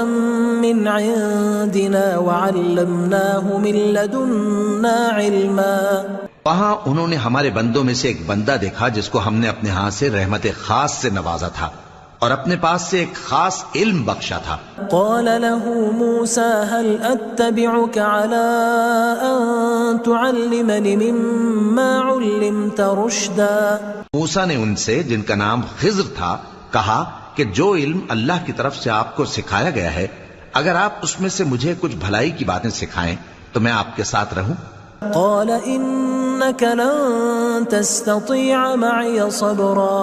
من عندنا وعلمناه من لدنا علما، وہاں انہوں نے ہمارے بندوں میں سے ایک بندہ دیکھا جس کو ہم نے اپنے ہاں سے رحمت خاص سے نوازا تھا اور اپنے پاس سے ایک خاص علم بخشا تھا۔ قال له موسى هل أتبعك على أن تعلمني مما علمت رشدا، موسیٰ نے ان سے جن کا نام خضر تھا کہا کہ جو علم اللہ کی طرف سے آپ کو سکھایا گیا ہے اگر آپ اس میں سے مجھے کچھ بھلائی کی باتیں سکھائیں تو میں آپ کے ساتھ رہوں۔ قال إنك لن تستطيع معي صبرا،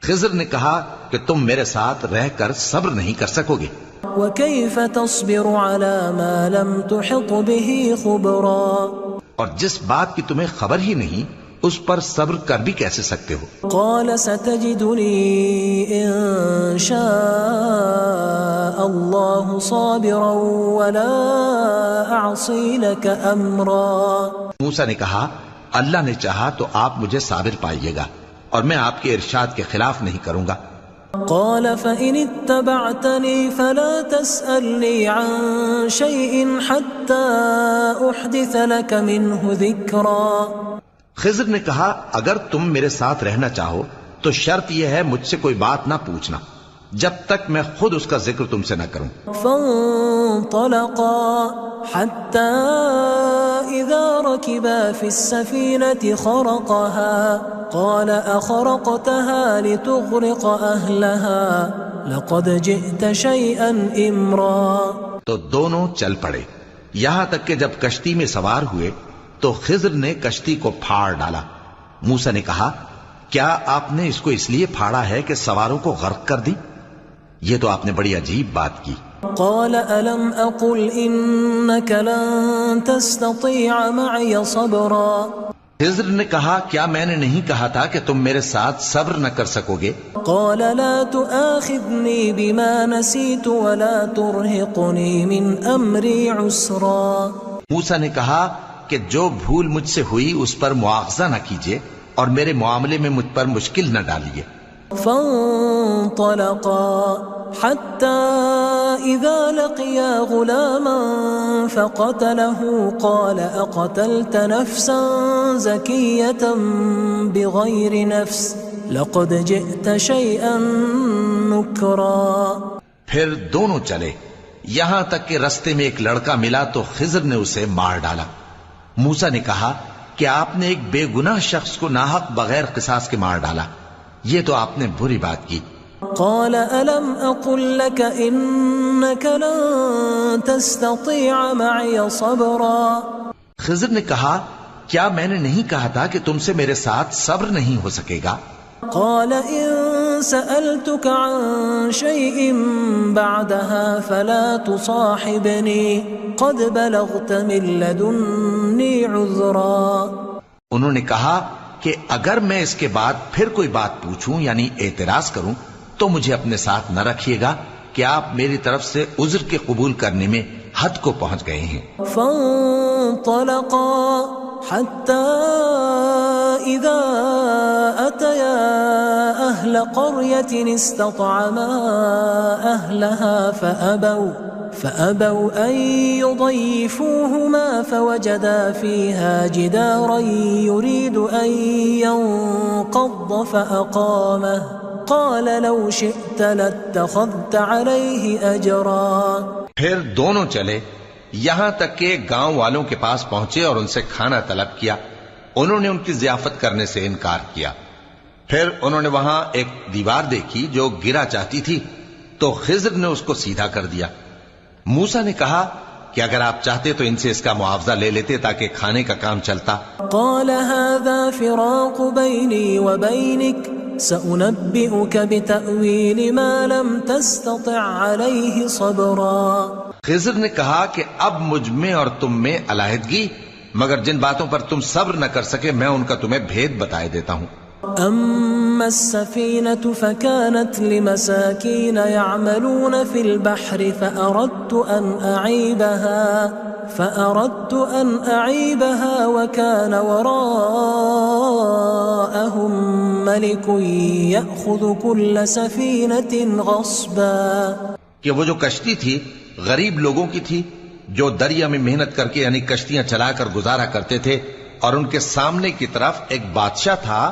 خضر نے کہا کہ تم میرے ساتھ رہ کر صبر نہیں کر سکو گے۔ وكيف تصبر على ما لم تحط به خبرا، اور جس بات کی تمہیں خبر ہی نہیں اس پر صبر کر بھی کیسے سکتے ہو؟ قال ستجدني إن شاء الله صابرا ولا أعصي لك أمرا، موسیٰ نے کہا اللہ نے چاہا تو آپ مجھے صابر پائیے گا اور میں آپ کے ارشاد کے خلاف نہیں کروں گا۔ قال فإن اتبعتني فلا تسألني عن شيء حتى أحدث لك منه ذكرا، خضر نے کہا اگر تم میرے ساتھ رہنا چاہو تو شرط یہ ہے مجھ سے کوئی بات نہ پوچھنا جب تک میں خود اس کا ذکر تم سے نہ کروں۔ فانطلقا حتى إذا ركبا في السفينة خرقها قال أخرقتها لتغرق أهلها لقد جئت شيئا إمرا، تو دونوں چل پڑے یہاں تک کہ جب کشتی میں سوار ہوئے تو خضر نے کشتی کو پھاڑ ڈالا۔ موسیٰ نے کہا کیا آپ نے اس کو اس لیے پھاڑا ہے کہ سواروں کو غرق کر دی؟ یہ تو آپ نے بڑی عجیب بات کی۔ قال ألم أقل إنك لن تستطيع معي صبرا، خضر نے کہا کیا میں نے نہیں کہا تھا کہ تم میرے ساتھ صبر نہ کر سکو گے؟ قال لا تؤاخذني بما نسيت ولا ترهقني من أمري عسرا، موسیٰ نے کہا کہ جو بھول مجھ سے ہوئی اس پر مواخذہ نہ کیجیے اور میرے معاملے میں مجھ پر مشکل نہ ڈالیے۔ فانطلقا حتى إذا لقيا غلاما فقتله قال أقتلت نفسا زكية بغير نفس لقد جئت شيئا نكرا. پھر دونوں چلے یہاں تک کہ رستے میں ایک لڑکا ملا تو خضر نے اسے مار ڈالا. موسیٰ نے کہا کہ آپ نے ایک بے گناہ شخص کو ناحق بغیر قصاص کے مار ڈالا، یہ تو آپ نے بری بات کی. قال ألم أقل لك إنك لن تستطيع معي صبرا. خضر نے کہا کیا میں نے نہیں کہا تھا کہ تم سے میرے ساتھ صبر نہیں ہو سکے گا؟ قال إن سألتك عن شيء بعدها فلا تصاحبني قد بلغت من لدني عذرا. انہوں نے کہا کہ اگر میں اس کے بعد پھر کوئی بات پوچھوں یعنی اعتراض کروں تو مجھے اپنے ساتھ نہ رکھیے گا کہ آپ میری طرف سے عذر کے قبول کرنے میں حد کو پہنچ گئے ہیں. فانطلقا حتى إذا أتيا أهل قرية استطعما أهلها فأبوا أن يضيفوهما فوجدا فيها جدارا يريد أن ينقض فأقامه قال لو شئت لاتخذت عليه أجرا. پھر دونوں چلے یہاں تک کہ گاؤں والوں کے پاس پہنچے اور ان سے کھانا طلب کیا. انہوں نے ان کی ضیافت کرنے سے انکار کیا. پھر انہوں نے وہاں ایک دیوار دیکھی جو گرا چاہتی تھی تو خضر نے اس کو سیدھا کر دیا. موسیٰ نے کہا کہ اگر آپ چاہتے تو ان سے اس کا معاوضہ لے لیتے تاکہ کھانے کا کام چلتا. قال هذا فراق بيني وبينك سأنبئك بتأويل ما لم تستطع عليه صبرا. خضر نے کہا کہ اب مجھ میں اور تم میں علیحدگی، مگر جن باتوں پر تم صبر نہ کر سکے میں ان کا تمہیں بھید بتائے دیتا ہوں. أما السفينة فكانت لمساكين يعملون في البحر فأردت أن أعيبها وكان وراءهم ملك يأخذ كل سفينة غصبا. کہ وہ جو کشتی تھی غریب لوگوں کی تھی جو دریا میں محنت کر کے یعنی کشتیاں چلا کر گزارا کرتے تھے، اور ان کے سامنے کی طرف ایک بادشاہ تھا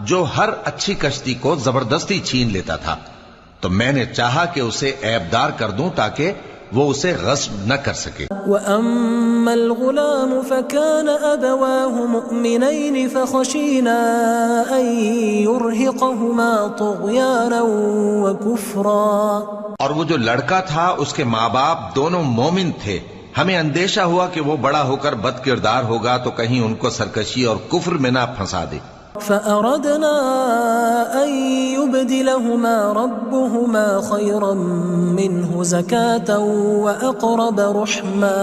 جو ہر اچھی کشتی کو زبردستی چھین لیتا تھا. تو میں نے چاہا کہ اسے عیبدار کر دوں تاکہ وہ اسے غصب نہ کر سکے. وَأَمَّا الْغُلَامُ فَكَانَ أَبَوَاهُ مُؤْمِنَيْنِ فَخَشِينَا أَن يُرْهِقَهُمَا طُغْيَانًا وَكُفْرًا. اور وہ جو لڑکا تھا اس کے ماں باپ دونوں مومن تھے، ہمیں اندیشہ ہوا کہ وہ بڑا ہو کر بد کردار ہوگا تو کہیں ان کو سرکشی اور کفر میں نہ پھنسا دے. فأردنا أن يبدلهما ربهما خيرا منه زكاة وأقرب رحما.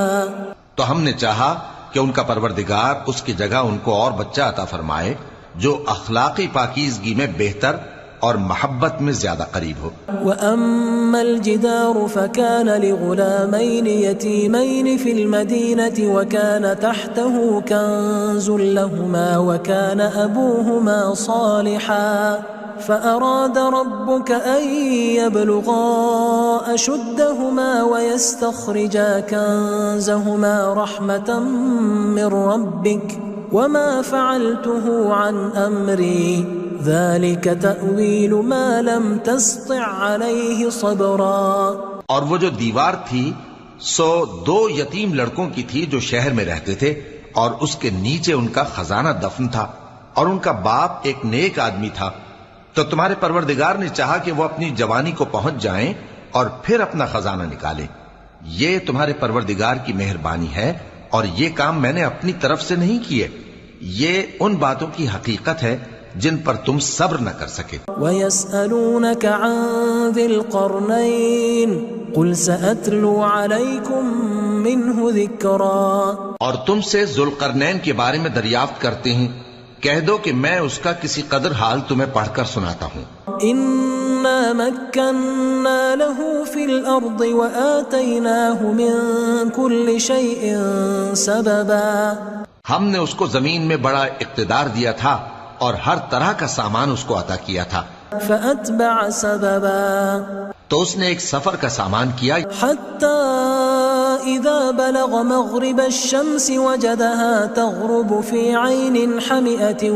تو ہم نے چاہا کہ ان کا پروردگار اس کی جگہ ان کو اور بچہ عطا فرمائے جو اخلاقی پاکیزگی میں بہتر اور محبت میں زیادہ قریب ہو. وَأَمَّا الْجِدَارُ فَكَانَ لِغُلَامَيْنِ يَتِيمَيْنِ فِي الْمَدِينَةِ وَكَانَ تَحْتَهُ كَنْزٌ لَهُمَا وَكَانَ أَبُوهُمَا صَالِحًا فَأَرَادَ رَبُّكَ أَنْ يَبْلُغَا أَشُدَّهُمَا وَيَسْتَخْرِجَا كَنْزَهُمَا رَحْمَةً مِّن رَبِّكَ وَمَا فَعَلْتُهُ عَنْ أَمْرِي ذَلِكَ تَأْوِيلُ مَا لَمْ تَسْطِعْ عَلَيْهِ صَبْرًا. اور وہ جو دیوار تھی سو دو یتیم لڑکوں کی تھی جو شہر میں رہتے تھے، اور اس کے نیچے ان کا خزانہ دفن تھا، اور ان کا باپ ایک نیک آدمی تھا. تو تمہارے پروردگار نے چاہا کہ وہ اپنی جوانی کو پہنچ جائیں اور پھر اپنا خزانہ نکالیں. یہ تمہارے پروردگار کی مہربانی ہے اور یہ کام میں نے اپنی طرف سے نہیں کیے. یہ ان باتوں کی حقیقت ہے جن پر تم صبر نہ کر سکے. وَيَسْأَلُونَكَ عَنْ ذِي الْقَرْنَيْنِ قُلْ سَأَتْلُو عَلَيْكُمْ مِنْهُ ذِكْرًا. اور تم سے ذوالقرنین کے بارے میں دریافت کرتے ہیں، کہہ دو کہ میں اس کا کسی قدر حال تمہیں پڑھ کر سناتا ہوں. إِنَّا مَكَّنَّا لَهُ فِي الْأَرْضِ وَآتَيْنَاهُ مِنْ كُلِّ شَيْءٍ سَبَبًا. ہم نے اس کو زمین میں بڑا اقتدار دیا تھا اور ہر طرح کا سامان اس کو عطا کیا تھا. فأتبع سببا تو اس نے ایک سفر کا سامان کیا حتى إذا بلغ مغرب الشمس وجدها تغرب في عين حمئة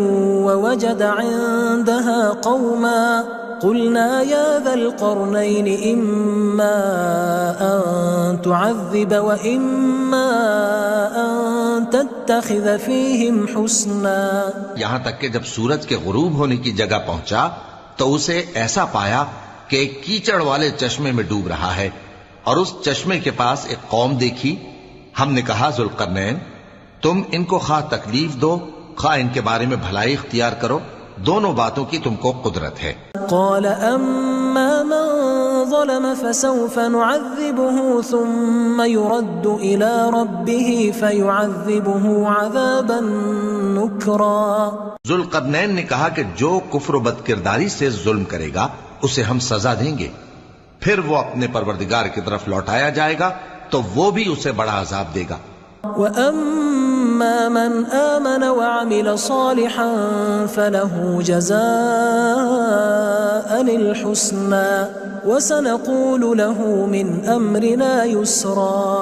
ووجد عندها قوما قلنا يا ذا القرنين إما أن تعذب وإما أن تتخذ فيهم حسنا. یہاں تک کہ جب سورج کے غروب ہونے کی جگہ پہنچا تو اسے ایسا پایا کہ ایک کیچڑ والے چشمے میں ڈوب رہا ہے، اور اس چشمے کے پاس ایک قوم دیکھی. ہم نے کہا ذوالقرنین تم ان کو خواہ تکلیف دو خواہ ان کے بارے میں بھلائی اختیار کرو، دونوں باتوں کی تم کو قدرت ہے. قال اما من ظلم فسوف نعذبه ثم يرد الى ربه فيعذبه عذابا نكرا. ذوالقرنین نے کہا کہ جو کفر و بد کرداری سے ظلم کرے گا اسے ہم سزا دیں گے، پھر وہ اپنے پروردگار کی طرف لوٹایا جائے گا تو وہ بھی اسے بڑا عذاب دے گا. وَأَمَّا مَنْ آمَنَ وَعَمِلَ صَالِحًا فَلَهُ جَزَاءً الْحُسْنَى وَسَنَقُولُ لَهُ مِنْ أَمْرِنَا يُسْرًا.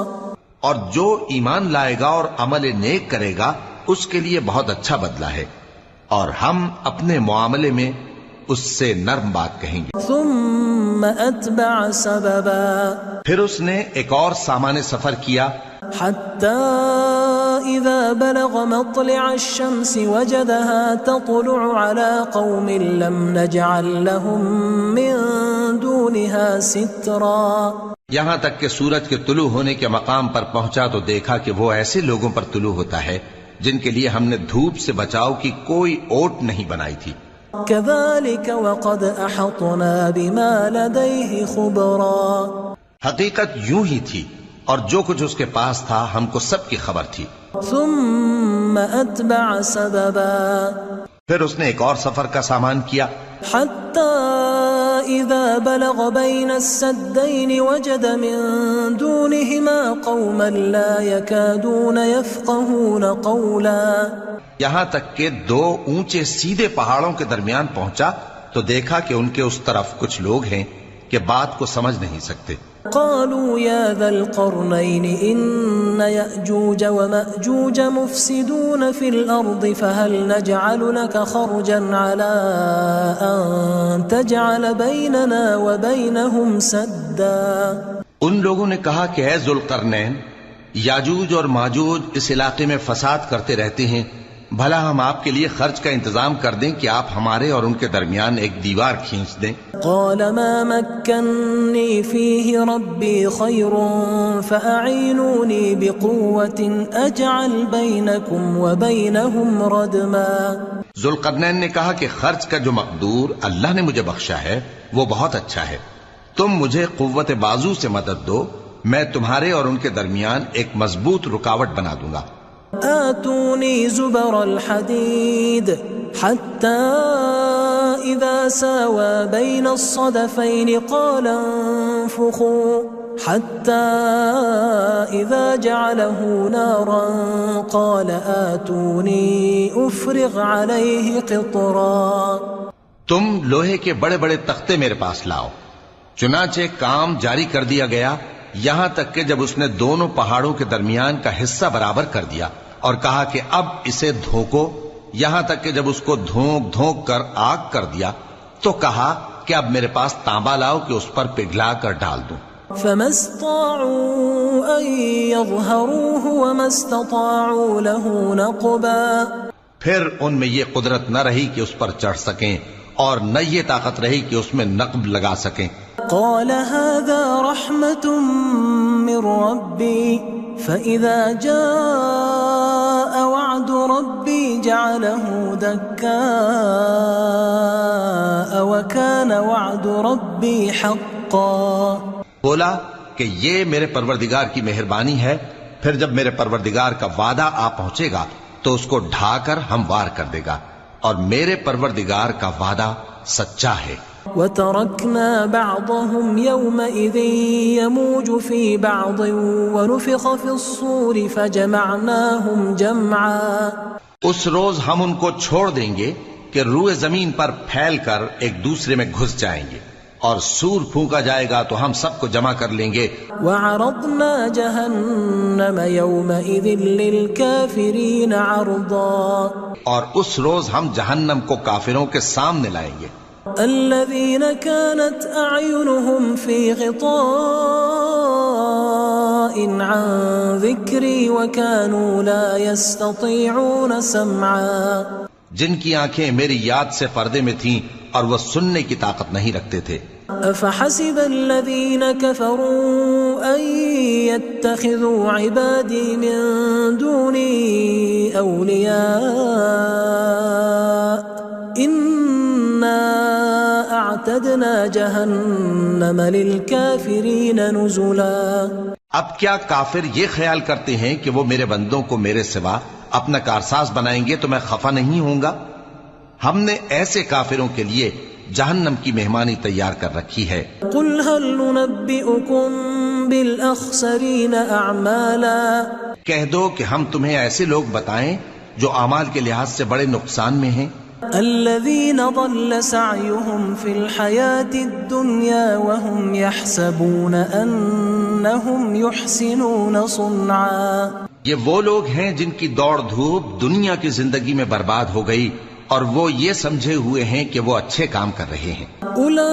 اور جو ایمان لائے گا اور عمل نیک کرے گا اس کے لیے بہت اچھا بدلہ ہے، اور ہم اپنے معاملے میں اس سے نرم بات کہیں گے. ثُمَّ أَتْبَعَ سَبَبًا پھر اس نے ایک اور سامان سفر کیا حتى إذا بلغ مطلع الشمس وجدها تطلع على قوم لم نجعل لهم من دونها سترا. یہاں تک کہ سورج کے طلوع ہونے کے مقام پر پہنچا تو دیکھا کہ وہ ایسے لوگوں پر طلوع ہوتا ہے جن کے لیے ہم نے دھوپ سے بچاؤ کی کوئی اوٹ نہیں بنائی تھی. كذلك وقد أحطنا بما لديه خبرا. حقیقت یوں ہی تھی اور جو کچھ اس کے پاس تھا ہم کو سب کی خبر تھی. ثم أتبع سببا پھر اس نے ایک اور سفر کا سامان کیا حتى إذا بلغ بين السدين وجد من دونهما قوما لا يكادون يفقهون قولا. یہاں تک کہ دو اونچے سیدھے پہاڑوں کے درمیان پہنچا تو دیکھا کہ ان کے اس طرف کچھ لوگ ہیں کہ بات کو سمجھ نہیں سکتے. قالوا يا ذا القرنين إن يأجوج ومأجوج مفسدون في الأرض فهل نجعل لك خرجا على أن تجعل بيننا وبينهم سدا. ان لوگوں نے کہا کہ اے ذوالقرنین یاجوج اور ماجوج اس علاقے میں فساد کرتے رہتے ہیں، بھلا ہم آپ کے لیے خرچ کا انتظام کر دیں کہ آپ ہمارے اور ان کے درمیان ایک دیوار کھینچ دیں. قال ما مكنني فيه ربي خير فأعينوني بقوة أجعل بينكم وبينهم ردما. ذوالقرنین نے کہا کہ خرچ کا جو مقدور اللہ نے مجھے بخشا ہے وہ بہت اچھا ہے، تم مجھے قوت بازو سے مدد دو، میں تمہارے اور ان کے درمیان ایک مضبوط رکاوٹ بنا دوں گا. آتوني زبر الحديد حتى إذا ساوى بين الصدفين قال انفخوا حتى إذا جعله نارا قال آتوني أفرغ عليه قطرا. تم لوہے کے بڑے بڑے تختے میرے پاس لاؤ. چنانچہ کام جاری کر دیا گیا یہاں تک کہ جب اس نے دونوں پہاڑوں کے درمیان کا حصہ برابر کر دیا اور کہا کہ اب اسے دھوکو، یہاں تک کہ جب اس کو دھونک دھونک کر آگ کر دیا تو کہا کہ اب میرے پاس تانبا لاؤ کہ اس پر پگھلا کر ڈال دوں. فما استطاعوا ان يظهروه وما استطاعوا له نقبا. پھر ان میں یہ قدرت نہ رہی کہ اس پر چڑھ سکیں اور نہ یہ طاقت رہی کہ اس میں نقب لگا سکیں. قال هذا رحمة من ربي فإذا جاء وعد ربي جعله دكاء وكان وعد ربي حقا. بولا کہ یہ میرے پروردگار کی مہربانی ہے، پھر جب میرے پروردگار کا وعدہ آ پہنچے گا تو اس کو ڈھا کر ہموار کر دے گا، اور میرے پروردگار کا وعدہ سچا ہے. وَتَرَكْنَا بَعْضَهُمْ يَوْمَئِذٍ يَمُوجُ فِي بَعْضٍ وَنُفِخَ فِي الصُّورِ فَجَمَعْنَاهُمْ جَمْعًا. اس روز ہم ان کو چھوڑ دیں گے کہ روئے زمین پر پھیل کر ایک دوسرے میں گھس جائیں گے، اور سور پھونکا جائے گا تو ہم سب کو جمع کر لیں گے۔ وعرضنا جہنم یومئذ للکافرین عرضا، اور اس روز ہم جہنم کو کافروں کے سامنے لائیں گے۔ الذین كانت اعینہم فی غطاء عن ذکری وكانوا لا يستطيعون سمعا، جن کی آنکھیں میری یاد سے پردے میں تھیں اور وہ سننے کی طاقت نہیں رکھتے تھے۔ افحسب الذین كفروا ان يتخذوا عبادی من دونی اولیاء انا اعتدنا جہنم للکافرین نزلا۔ اب کیا کافر یہ خیال کرتے ہیں کہ وہ میرے بندوں کو میرے سوا اپنا کارساز بنائیں گے تو میں خفا نہیں ہوں گا؟ ہم نے ایسے کافروں کے لیے جہنم کی مہمانی تیار کر رکھی ہے۔ قل هل ننبئكم بالاخسرین اعمالا، کہہ دو کہ ہم تمہیں ایسے لوگ بتائیں جو اعمال کے لحاظ سے بڑے نقصان میں ہیں۔ الذین ضل سعیهم فی الحیاة الدنیا وهم يحسبون انہم يحسنون صنعا، یہ وہ لوگ ہیں جن کی دوڑ دھوپ دنیا کی زندگی میں برباد ہو گئی اور وہ یہ سمجھے ہوئے ہیں کہ وہ اچھے کام کر رہے ہیں۔ اولئک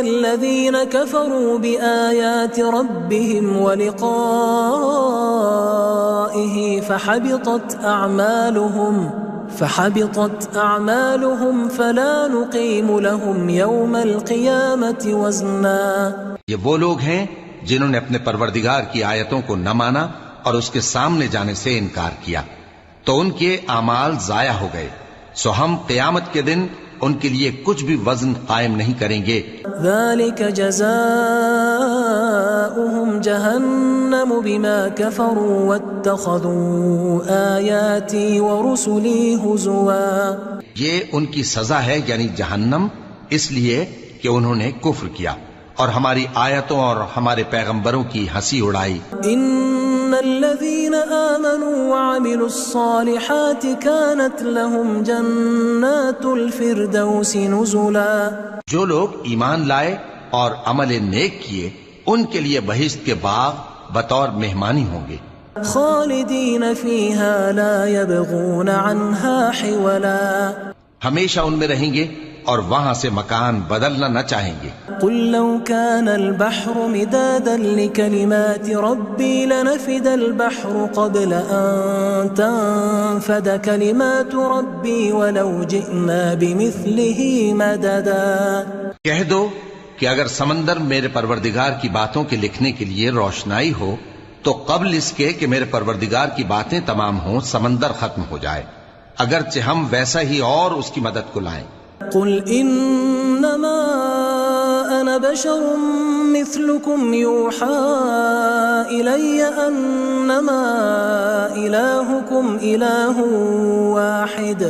الذین کفروا بآیات ربهم ولقائه فحبطت اعمالهم فلا نقیم لهم یوم القیامة وزنا، یہ وہ لوگ ہیں جنہوں نے اپنے پروردگار کی آیتوں کو نہ مانا اور اس کے سامنے جانے سے انکار کیا تو ان کے اعمال ضائع ہو گئے، سو ہم قیامت کے دن ان کے لیے کچھ بھی وزن قائم نہیں کریں گے۔ ذلك جزاؤهم جہنم بما كفروا واتخذوا آیاتی ورسلی ہزوا، یہ ان کی سزا ہے یعنی جہنم، اس لیے کہ انہوں نے کفر کیا اور ہماری آیتوں اور ہمارے پیغمبروں کی ہنسی اڑائی۔ ان الذین آمنوا وعملوا الصالحات كانت لهم جنات الفردوس نزلا، جو لوگ ایمان لائے اور عمل نیک کیے ان کے لیے بہشت کے باغ بطور مہمانی ہوں گے، خالدین فیہا لا یبغون عنہا حولا، ہمیشہ ان میں رہیں گے اور وہاں سے مکان بدلنا نہ چاہیں گے۔ قل لو كان البحر مدادا لكلمات ربي لنفد البحر قبل أن تنفد كلمات ربي ولو جئنا بمثله مددا، کہہ دو کہ اگر سمندر میرے پروردگار کی باتوں کے لکھنے کے لیے روشنائی ہو تو قبل اس کے کہ میرے پروردگار کی باتیں تمام ہوں سمندر ختم ہو جائے، اگرچہ ہم ویسا ہی اور اس کی مدد کو لائیں۔ قل انما انا بشر مثلكم يوحى الي انما الهكم اله واحد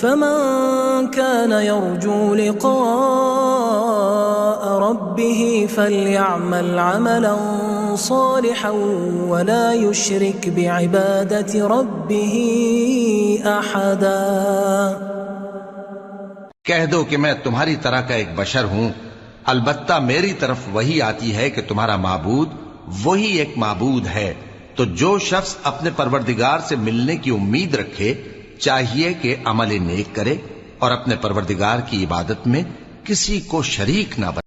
فمن كان يرجو لقاء ربه فليعمل عملا صالحا ولا يشرك بعبادة ربه احدا۔ کہہ دو کہ میں تمہاری طرح کا ایک بشر ہوں، البتہ میری طرف وہی آتی ہے کہ تمہارا معبود وہی ایک معبود ہے، تو جو شخص اپنے پروردگار سے ملنے کی امید رکھے چاہیے کہ عمل نیک کرے اور اپنے پروردگار کی عبادت میں کسی کو شریک نہ بنائے۔